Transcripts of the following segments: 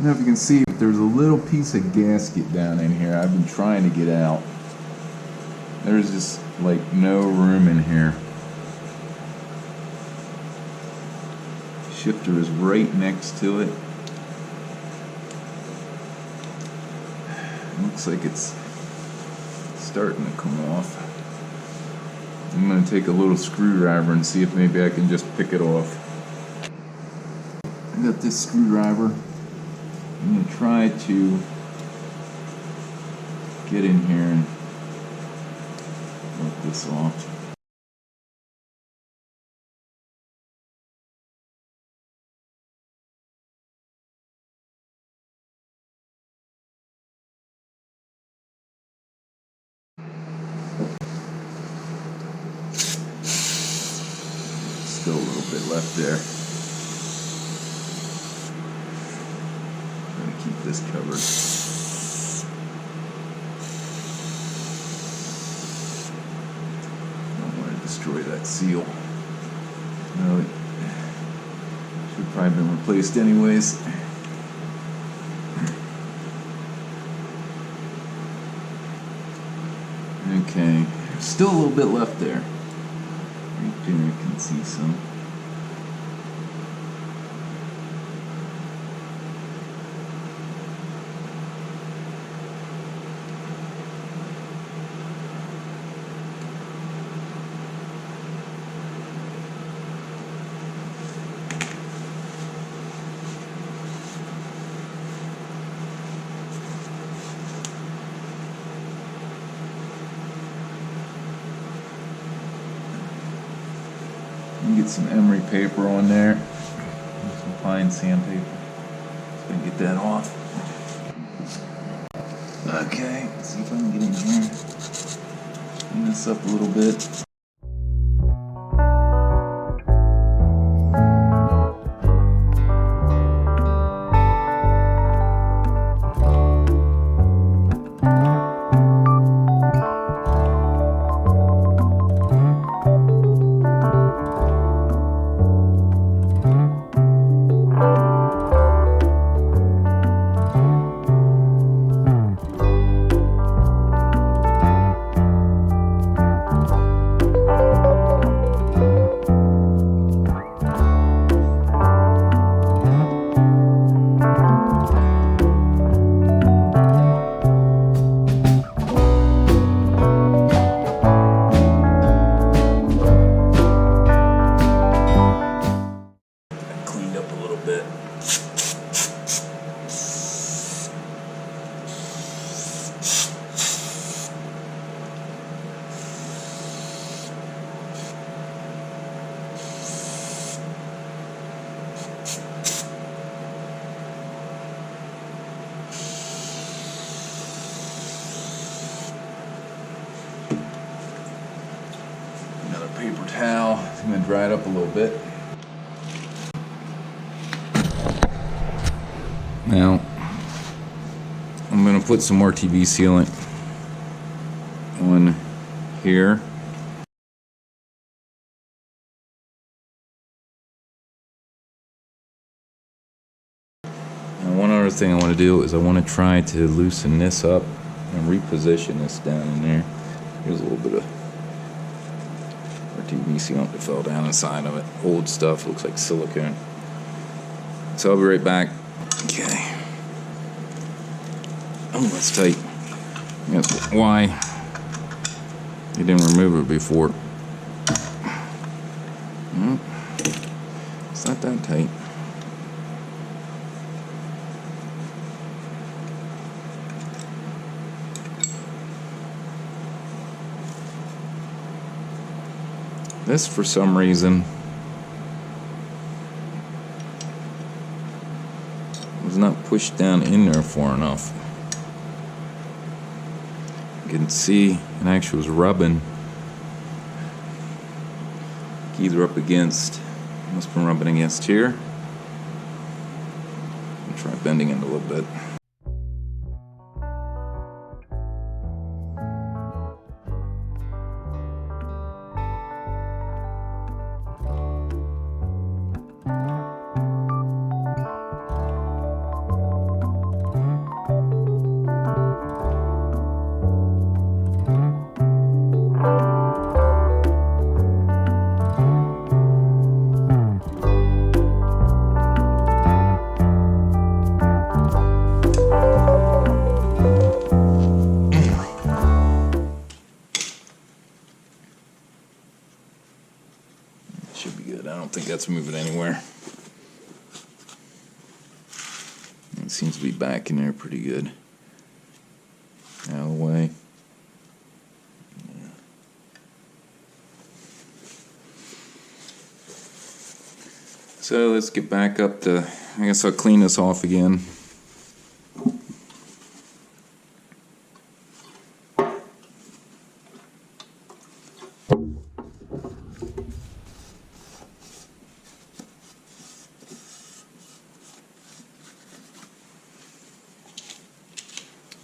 don't know if you can see, but there's a little piece of gasket down in here. I've been trying to get out. There's just like no room in here. Shifter is right next to it. Looks like it's starting to come off. I'm going to take a little screwdriver and see if maybe I can just pick it off. I got this screwdriver. I'm going to try to get in here and work this off. Still a little bit left there. I'm gonna keep this covered. Don't want to destroy that seal. No, it should have probably been replaced anyways. Okay, still a little bit left there. Right there, you can see some. Get some emery paper on there, some fine sandpaper. Just gonna get that off. Okay, let's see if I can get in here. Clean this up a little bit. Paper towel. I'm going to dry it up a little bit. Now, I'm going to put some more TV sealant on here. Now, one other thing I want to do is I want to try to loosen this up and reposition this down in there. Here's a little bit of TV sealant that fell down inside of it. Old stuff, looks like silicone. So I'll be right back. Okay. Oh, that's tight. That's why you didn't remove it before. It's not that tight. This, for some reason, was not pushed down in there far enough. You can see it actually was rubbing. Keys are up against, must have been rubbing against here. I'll try bending it a little bit. Should be good. I don't think that's moving anywhere. It seems to be back in there pretty good. Out of the way. Yeah. So let's get back up to, I guess I'll clean this off again.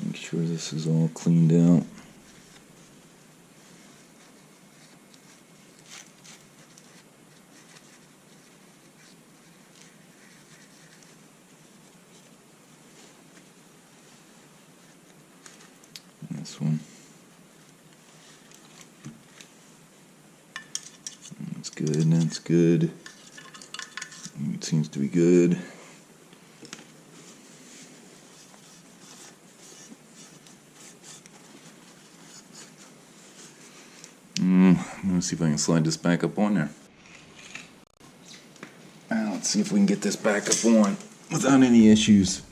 Make sure this is all cleaned out. This one. That's good, that's good. It seems to be good. I'm gonna see if I can slide this back up on there. Let's see if we can get this back up on without any issues.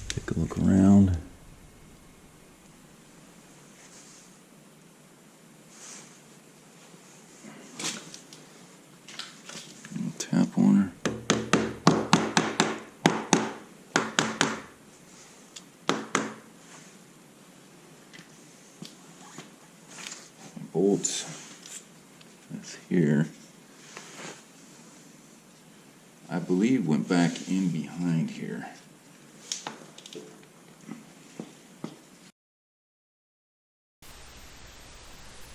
Take a look around. Tap on her. Bolts. That's here. I believe went back in behind here.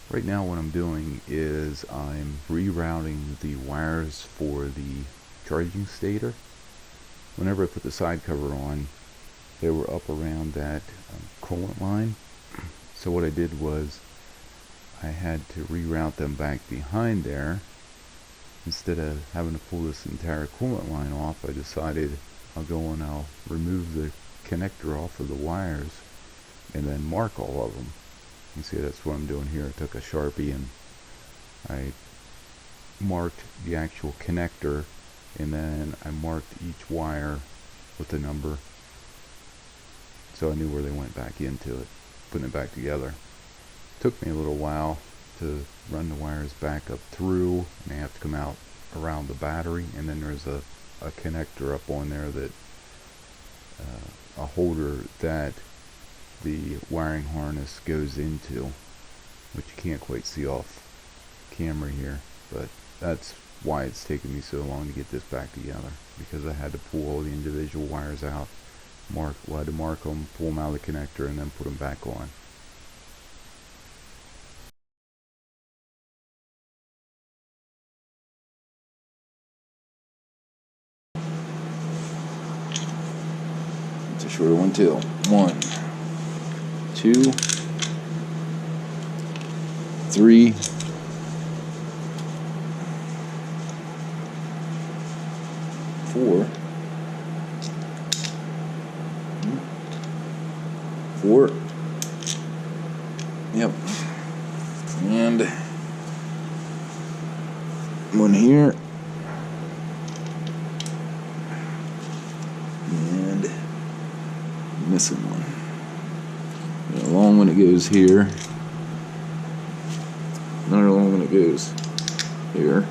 Right now what I'm doing is I'm rerouting the wires for the charging stator. Whenever I put the side cover on, they were up around that coolant line. So what I did was I had to reroute them back behind there. Instead of having to pull this entire coolant line off, I decided I'll go and I'll remove the connector off of the wires and then mark all of them. You see, that's what I'm doing here. I took a Sharpie and I marked the actual connector, and then I marked each wire with a number so I knew where they went back into it, putting it back together. Took me a little while to run the wires back up through, and they have to come out around the battery, and then there's a connector up on there that a holder that the wiring harness goes into, which you can't quite see off camera here, but that's why it's taken me so long to get this back together, because I had to pull all the individual wires out, I had to mark them, pull them out of the connector, and then put them back on. It's a shorter one too. 1, 2, 3, 4, 4. Yep. And one here. And missing one. A long one that goes here. Another long one that goes here.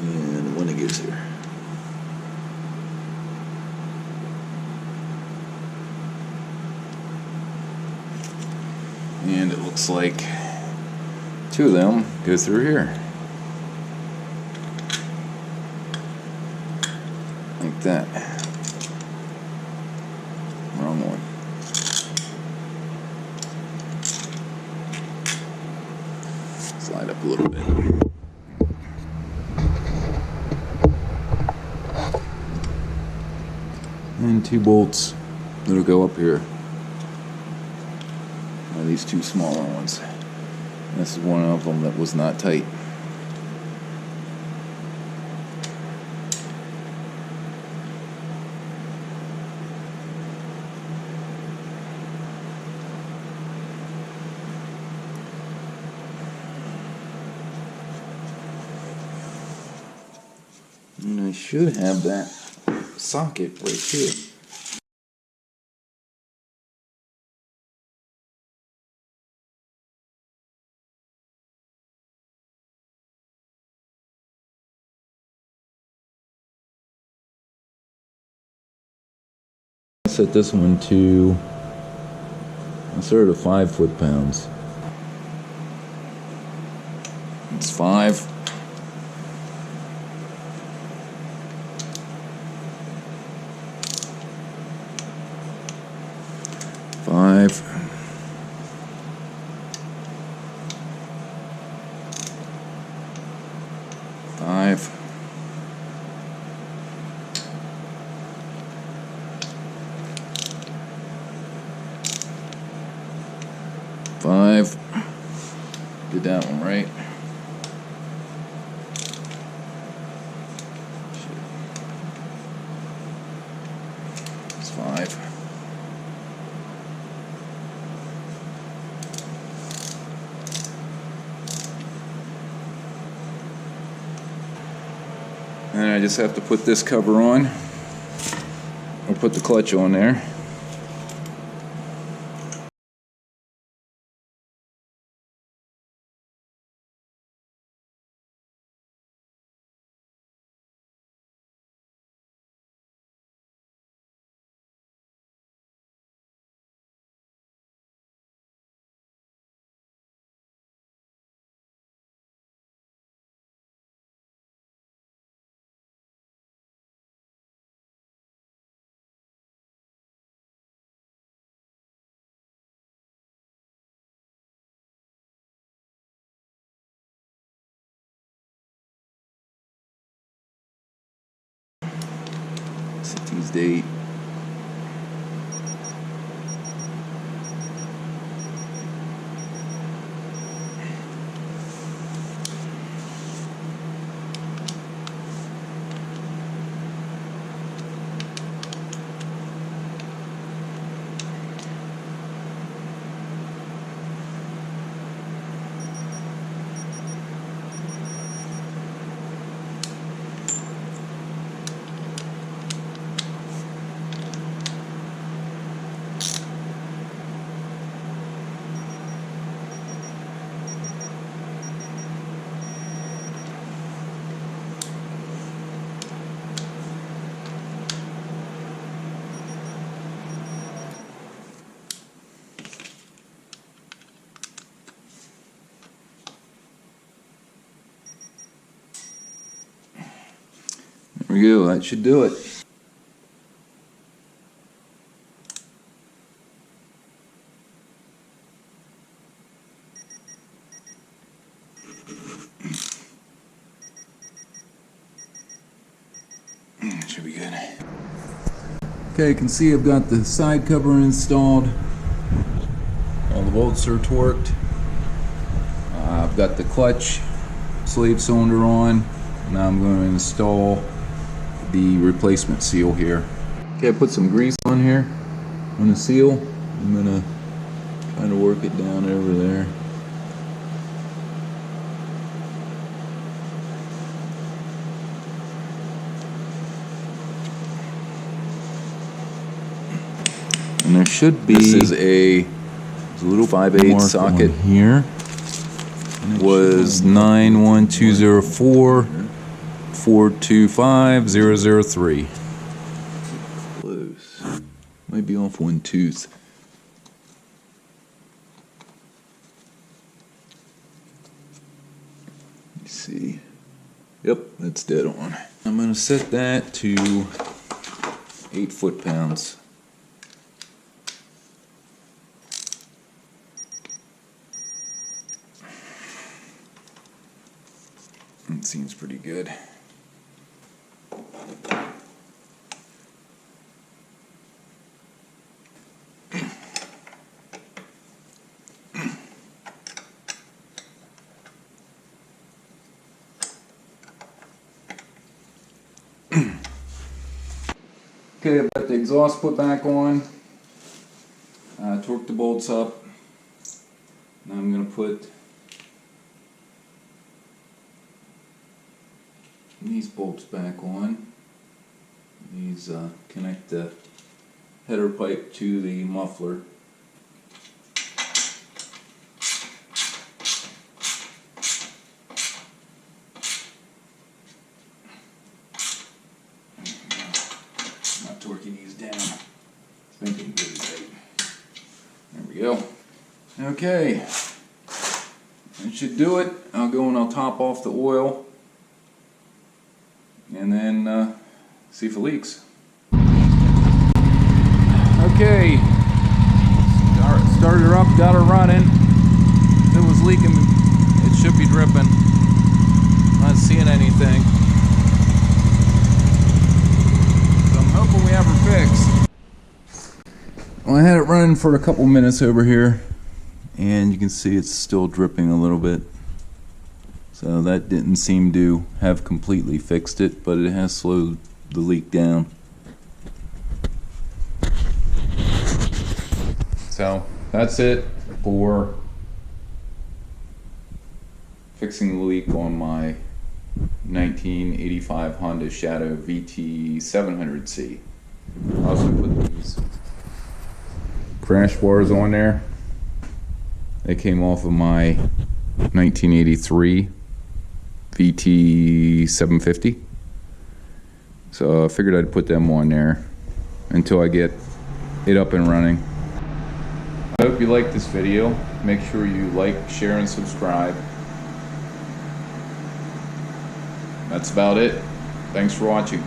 And one that goes here. And it looks like 2 of them go through here. Like that. Wrong one. Slide up a little bit. And 2 bolts that'll go up here. These 2 smaller ones. This is one of them that was not tight. And I should have that socket right here. Set this one to, I started at 5 foot-pounds. It's 5. 5. 5. 5. Did that one right. It's 5. And I just have to put this cover on, or put the clutch on there. Today's date. There we go, that should do it. Should be good. Okay, you can see I've got the side cover installed. All the bolts are torqued. I've got the clutch slave cylinder on. Now I'm going to install the replacement seal here. Okay, I put some grease on here on the seal. I'm going to try to work it down over there. And there should be, this is a little 5/8 socket here. Was 91204 425003. Close. Might be off one tooth. Let's see. Yep, that's dead on. I'm going to set that to 8 foot-pounds. It seems pretty good. Okay, I've got the exhaust put back on. Torque the bolts up. Now I'm going to put these bolts back on. These connect the header pipe to the muffler. Not torquing these down. It's making it really tight. There we go. Okay, that should do it. I'll go and I'll top off the oil and then see if it leaks. Okay, started her up, got her running. If it was leaking, it should be dripping. Not seeing anything. So I'm hoping we have her fixed. Well, I had it running for a couple minutes over here, and you can see it's still dripping a little bit. So that didn't seem to have completely fixed it, but it has slowed the leak down. So that's it for fixing the leak on my 1985 Honda Shadow VT 700C. I also put these crash bars on there. They came off of my 1983 VT 750. So I figured I'd put them on there until I get it up and running. I hope you liked this video. Make sure you like, share, and subscribe. That's about it. Thanks for watching.